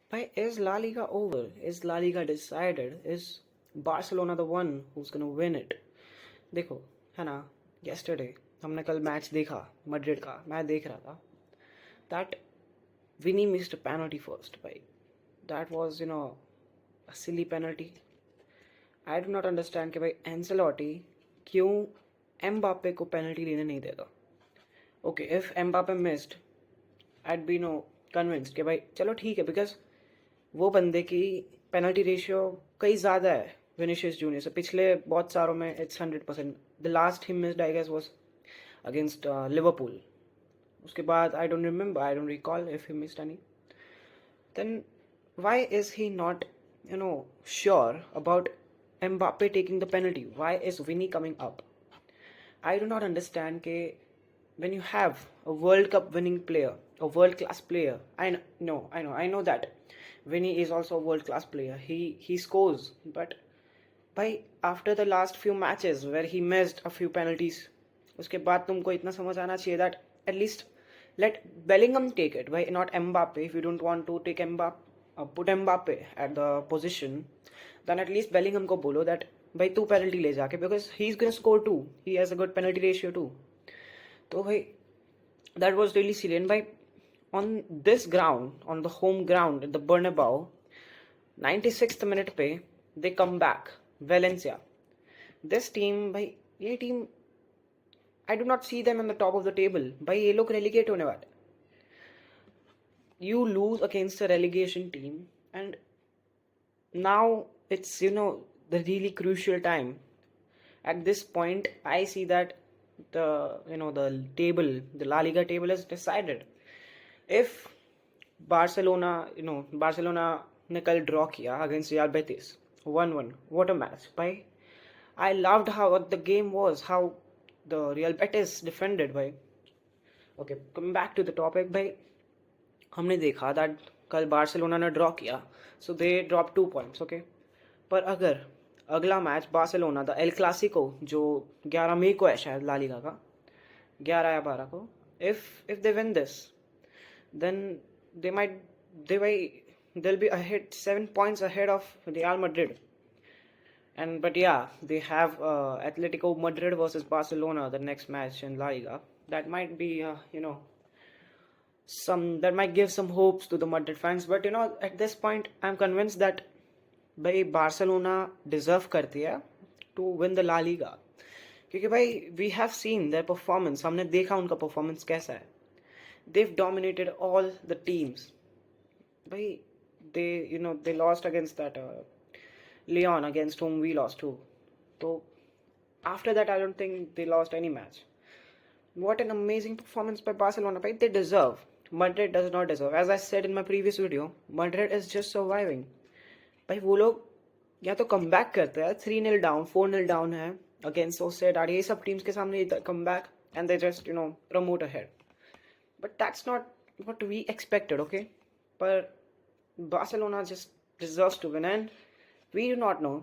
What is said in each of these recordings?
Why is La Liga over? Is La Liga decided? Is Barcelona the one who's gonna win it? देखो है ना, yesterday हमने कल match देखा Madrid का, मैं देख रहा था that Vinny missed a penalty first, भाई. That was, a silly penalty. I do not understand कि भाई एंसेलोटी क्यों एम्बापे को पेनल्टी लेने नहीं देता. Okay, if Mbappe missed, I'd be convinced कि भाई चलो ठीक है, बिकॉज वो बंदे की पेनल्टी रेशियो कई ज़्यादा है विनिशियस जूनियर से. पिछले बहुत सारों में it's 100%. The last he missed I guess was against Liverpool. उसके बाद I don't remember, I don't recall if he missed any. Then why is he not sure about Mbappe taking the penalty? Why is Vinny coming up? I do not understand ke when you have a World Cup winning player, a world class player, I know that Vinny is also a world class player. He scores, but by after the last few matches where he missed a few penalties, उसके बाद तुमको इतना समझ आना चाहिए that at least let Bellingham take it. Why not Mbappe? If you don't want to take Mbappe, put Mbappe at the position, then at least Bellingham को बोलो that भाई तू penalty ले जाके, because he's gonna score too. He has a good penalty ratio too. तो भाई that was really silly. And by on this ground, on the home ground, the Bernabeu, 96th minute पे they come back. Valencia, this team, भाई ये team, I do not see them on the top of the table. भाई ये लोग relegate होने वाले. You lose against a relegation team, and now it's the really crucial time. At this point, I see that the table, the La Liga table is decided. If Barcelona ने कल draw किया against Real Betis 1-1, what a match. By I loved how the game was, how the Real Betis defended. By okay, coming back to the topic, by हमने देखा that कल Barcelona ने draw किया, सो they drop 2 points. Okay, पर अगर अगला match Barcelona the El Clasico जो 11 मई को है शायद ला लीगा का, 11 या 12 को, if they win this, then they'll be ahead 7 points ahead of Real Madrid. But yeah, they have Atletico Madrid versus Barcelona, the next match in La Liga. That might be that might give some hopes to the Madrid fans. But at this point I'm convinced that भाई Barcelona deserve करती है to win the La Liga, क्योंकि भाई we have seen their performance. हमने देखा उनका performance कैसा है. They dominated all the teams. भाई they lost against that Lyon, against whom we lost too. तो after that I don't think they lost any match. What an amazing performance by Barcelona. Right? They deserve. Madrid does not deserve. As I said in my previous video, Madrid is just surviving. भाई वो लोग या तो come back करते हैं 3-0 down, 4-0 down है against Sociedad, ये सब टीम्स के सामने come back and they just promote ahead. But that's not what we expected. Okay, पर Barcelona just deserves to win. And we do not know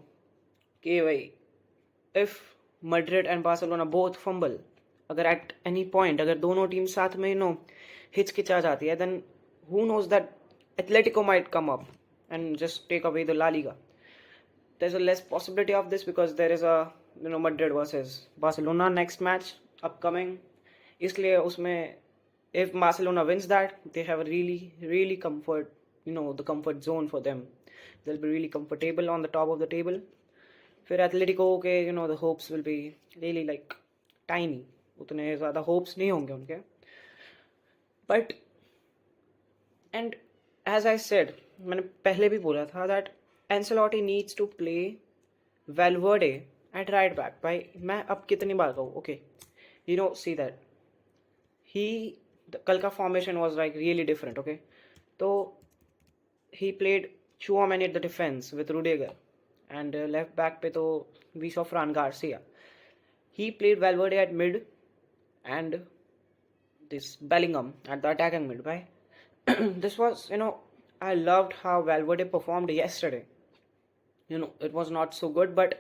कि भाई if Madrid and Barcelona both fumble, अगर at any point अगर दोनों team साथ में हिचकिचा जाती है, then who knows that Atletico might come up and just take away the La Liga. There's a less possibility of this because there is a Madrid versus Barcelona next match upcoming. इसलिए उसमें if Barcelona wins that, they have a really comfort, the comfort zone for them. They'll be really comfortable on the top of the table. फिर Atletico के the hopes will be really like tiny. उतने ज़्यादा hopes नहीं होंगे उनके. But and as I said, मैंने पहले भी बोला था that Ancelotti needs to play Valverde at right back. भाई मैं अब कितनी बार कहूँ. ओके, see that कल का formation was like really different. Okay, तो he played Chouameni at the defense with Rudiger, and left back पे तो we saw Fran Garcia. He played Valverde at mid and this Bellingham at the attacking mid. भाई this was I loved how Valverde performed yesterday. It was not so good, but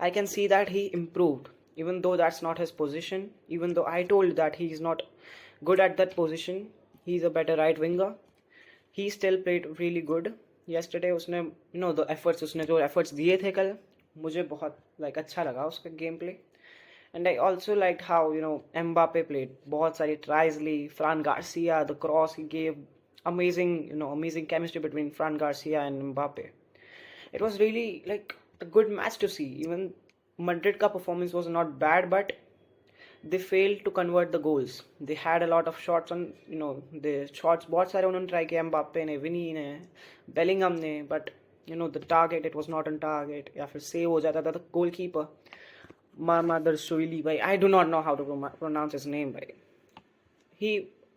I can see that he improved, even though that's not his position. Even though I told that he's not good at that position, he's a better right winger. he still played really good yesterday. उसने the efforts उसने जो efforts दिए थे कल, मुझे बहुत अच्छा लगा उसका game play. And I also liked how Mbappe played. बहुत सारी tries Lee. Fran Garcia, the cross he gave, amazing chemistry between Fran Garcia and Mbappe. It was really a good match to see. Even Madrid ka performance was not bad, but they failed to convert the goals. They had a lot of shots on, the shots बहुत सारे उन्होंने try किया, Mbappe ने, Vini ने, Bellingham ने, but the target, it was not on target, या फिर save हो जाता था. The goalkeeper Marmadashvili, bhai, I do not know how to pronounce his name, bhai.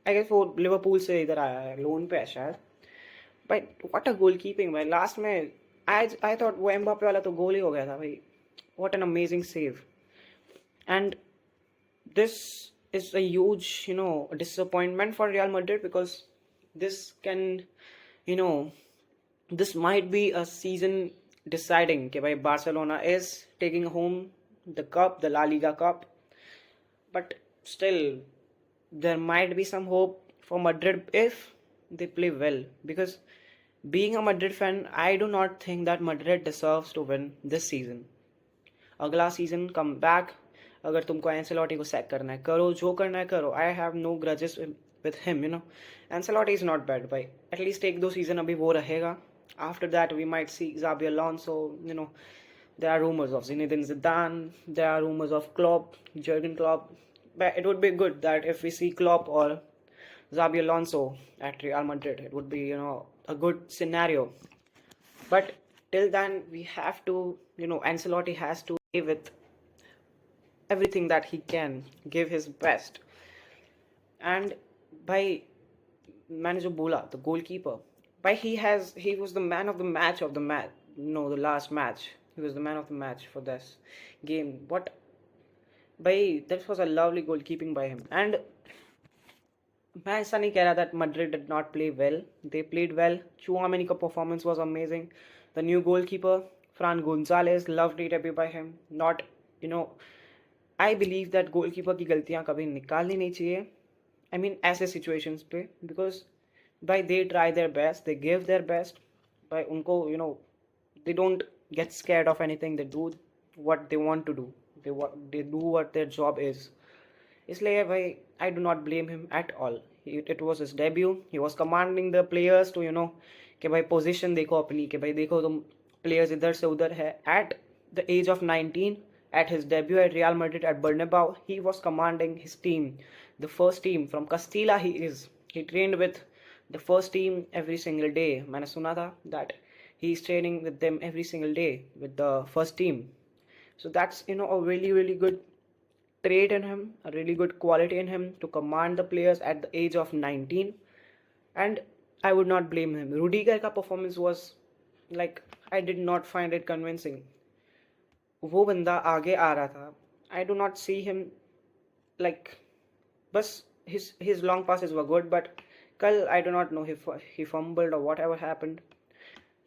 I guess वो लिवरपूल से इधर आया है, लोन पे है शायद. But what a goalkeeping, भाई. Last में I thought वो एम्बापे वाला तो गोल ही हो गया था, भाई. What an amazing save. And this is a huge, disappointment for Real Madrid, because this can, this might be a season deciding कि भाई Barcelona is taking home the cup, the La Liga Cup. But still, there might be some hope for Madrid if they play well. Because being a Madrid fan, I do not think that Madrid deserves to win this season. अगला season come back, अगर तुमको Ancelotti को sac करना है करो, जो करना है करो. I have no grudges with him. Ancelotti is not bad भाई. एटलीस्ट एक दो सीजन अभी वो रहेगा. After that we might see Xabi Alonso. There are rumors of Zinedine Zidane. There are rumors of Klopp, Jurgen Klopp. But it would be good that if we see Klopp or Xabi Alonso at Real Madrid, it would be a good scenario. But till then, we have to, Ancelotti has to play with everything that he can, give his best. And by मैंने जो बोला, the goalkeeper, by he was the man of the match the last match. He was the man of the match for this game. That was a lovely goalkeeping by him. And मैं ऐसा नहीं कह रहा that Madrid did not play well. They played well. Chouameni का performance was amazing. The new goalkeeper, Fran Gonzalez, lovely debut by him. Not, I believe that goalkeeper की गलतियाँ कभी निकालनी नहीं चाहिए. I mean, ऐसे situations पे, because they try their best, they give their best. उनको, they don't get scared of anything. They do what they want to do. They do what their job is. इसलिए भाई, I do not blame him at all. It was his debut. He was commanding the players to कि भाई position देखो अपनी, कि भाई देखो तुम players इधर से उधर है. At the age of 19, at his debut at Real Madrid at Bernabeu, he was commanding his team, the first team from Castilla. He trained with the first team every single day. मैंने सुना था that he's training with them every single day with the first team. So that's a really, really good trait in him, a really good quality in him to command the players at the age of 19. And I would not blame him. Rudiger का performance was I did not find it convincing. वो बंदा आगे आ रहा था. I do not see him बस his long passes were good, but कल I do not know if he fumbled or whatever happened.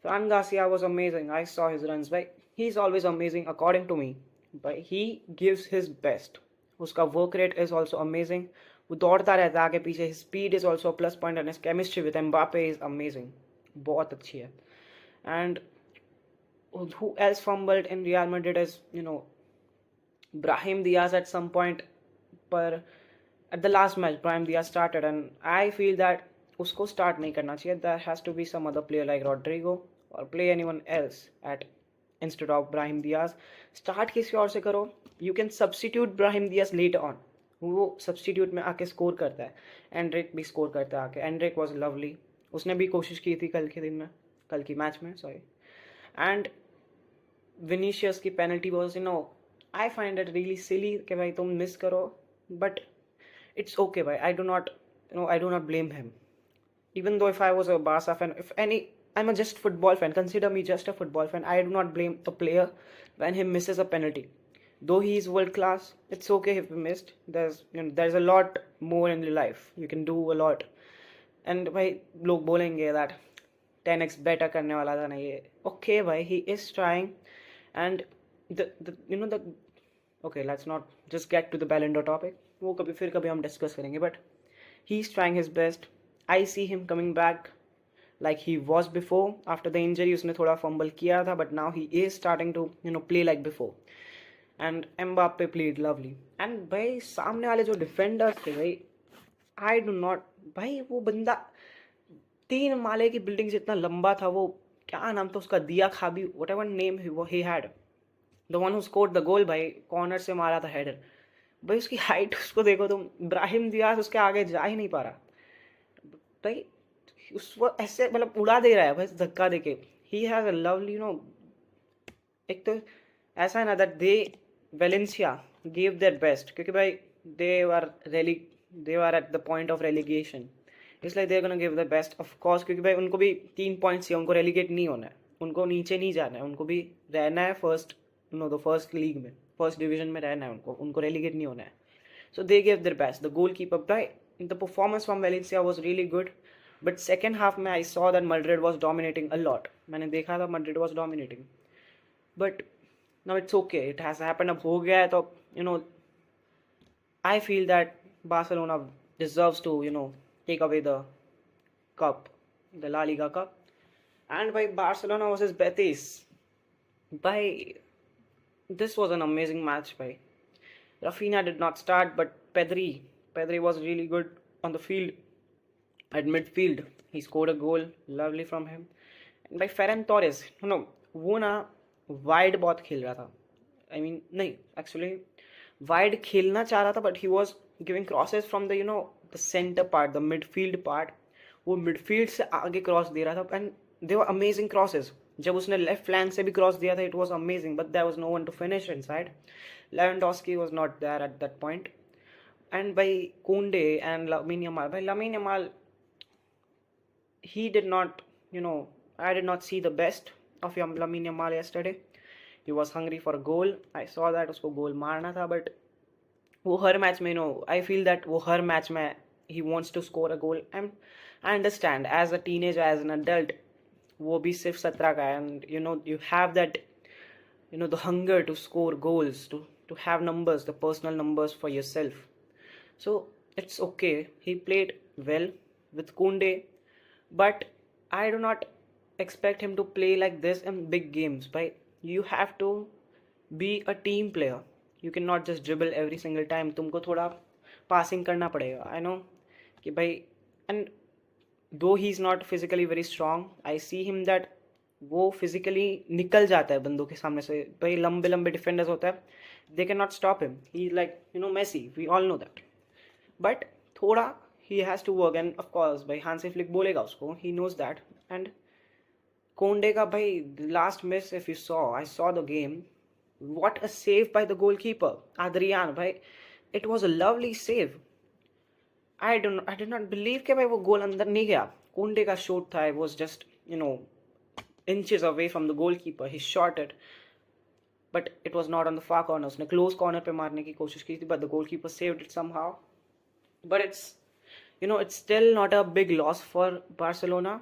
Fran Garcia was amazing. I saw his runs. He's always amazing according to me. But he gives his best. उसका work rate is also amazing. वो दौड़ता रहता है आगे पीछे. His speed is also a plus point, and his chemistry with Mbappe is amazing. बहुत अच्छी है. And who else fumbled in Real Madrid is Brahim Diaz at some point. But at the last match, Brahim Diaz started, and I feel that उसको start नहीं करना चाहिए. There has to be some other player like Rodrigo or play anyone else instead of Brahim Diaz. Start किसी और से करो. You can substitute Brahim Diaz later on. वो substitute में आके score करता है. Endrick भी score करता है आके. Endrick was lovely. उसने भी कोशिश की थी कल की मैच में, sorry. And Vinicius की penalty was, I find it really silly कि भाई तुम miss करो. But it's okay, भाई. I do not blame him. Even though if I was a Barca fan, I'm just football fan. Consider me just a football fan. I do not blame a player when he misses a penalty. Though he is world class, it's okay if he missed. There's a lot more in life. You can do a lot. And भाई लोग बोलेंगे that 10x better करने वाला था ना ये. Okay, भाई, he is trying. And okay, let's not just get to the Ballon d'Or topic. वो कभी हम discuss करेंगे. But he's trying his best. I see him coming back like he was before. After the injury उसने थोड़ा fumble किया था, but now he is starting to play like before. And Mbappe played lovely. And भाई सामने वाले जो defenders थे भाई, I do not, भाई वो बंदा 3 माले की बिल्डिंग जितना लंबा था, वो क्या नाम था उसका, दिया खाबी, whatever name he had, the one who scored the goal, भाई कॉर्नर से मारा था हेडर. भाई उसकी हाइट उसको देखो तुम, इब्राहिम दियास उसके आगे जा ही नहीं पा रहा भाई. उसको ऐसे मतलब उड़ा दे रहा है बस धक्का देके. ही हैज अ लवली एक तो ऐसा है ना that they Valencia give their best, क्योंकि भाई they were at the point of relegation, इसलिए they gonna give the best of course, क्योंकि भाई उनको भी 3 पॉइंट्स है, उनको रेलीगेट नहीं होना है, उनको नीचे नहीं जाना है, उनको भी रहना है फर्स्ट लीग में, फर्स्ट डिवीजन में रहना है, उनको रेलीगेट नहीं होना है. So they give their best. The goalkeeper भाई, the performance from Valencia was really good, but second half में I saw that Madrid was dominating a lot. मैंने देखा था Madrid was dominating, but now it's okay, it has happened. अब हो गया है तो I feel that Barcelona deserves to take away the cup, the La Liga cup. And by Barcelona versus Betis, by this was an amazing match. By Rafinha did not start, but Pedri was really good on the field. At midfield, he scored a goal, lovely from him. And by Ferran Torres, वो ना wide बहुत खेल रहा था. I mean नहीं, actually wide खेलना चाह रहा था, but he was giving crosses from the the center part, the midfield part. वो midfield से आगे क्रॉस दे रहा था, and they were amazing crosses. जब उसने लेफ्ट फ्लैंक से भी क्रॉस दिया था, it was amazing, but there was no one to finish inside. Lewandowski was not there at that point. And by Koundé and Lamine Yamal, he did not, I did not see the best of Lamine Yamal yesterday. He was hungry for a goal. I saw that उसको गोल मारना था, but वो हर match में I feel that वो हर match में he wants to score a goal. And I understand, as a teenager, as an adult, वो भी सिर्फ 17 का है, and you have that the hunger to score goals, to have numbers, the personal numbers for yourself. So it's okay. He played well with Koundé, but I do not expect him to play like this in big games. Right? You have to be a team player. You cannot just dribble every single time. तुमको थोड़ा passing करना पड़ेगा. I know कि भाई, and though he is not physically very strong, I see him that वो physically निकल जाता है बंदों के सामने से. भाई लंबे लंबे defenders होता है, they cannot stop him. He like Messi. We all know that. But थोड़ा he has to work, and of course भाई Hansi Flick बोलेगा उसको. He knows that. And Koundé का भाई last miss, if you saw, I saw the game. What a save by the goalkeeper, Adrian. भाई, it was a lovely save. I did not believe कि भाई वो गोल अंदर नहीं गया. Koundé का शॉट था, it was just inches away from the goalkeeper. He shot it, but it was not on the far corner. उसने close corner पे मारने की कोशिश की थी, but the goalkeeper saved it somehow. But it's still not a big loss for Barcelona.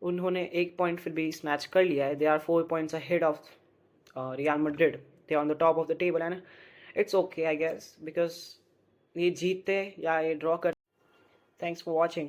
उन्होंने 1 point फिर भी snatch कर लिया है. They are 4 points ahead of Real Madrid. They are on the top of the table, and it's okay, I guess, because ये जीतते या ये ड्रॉ कर. Thanks for watching.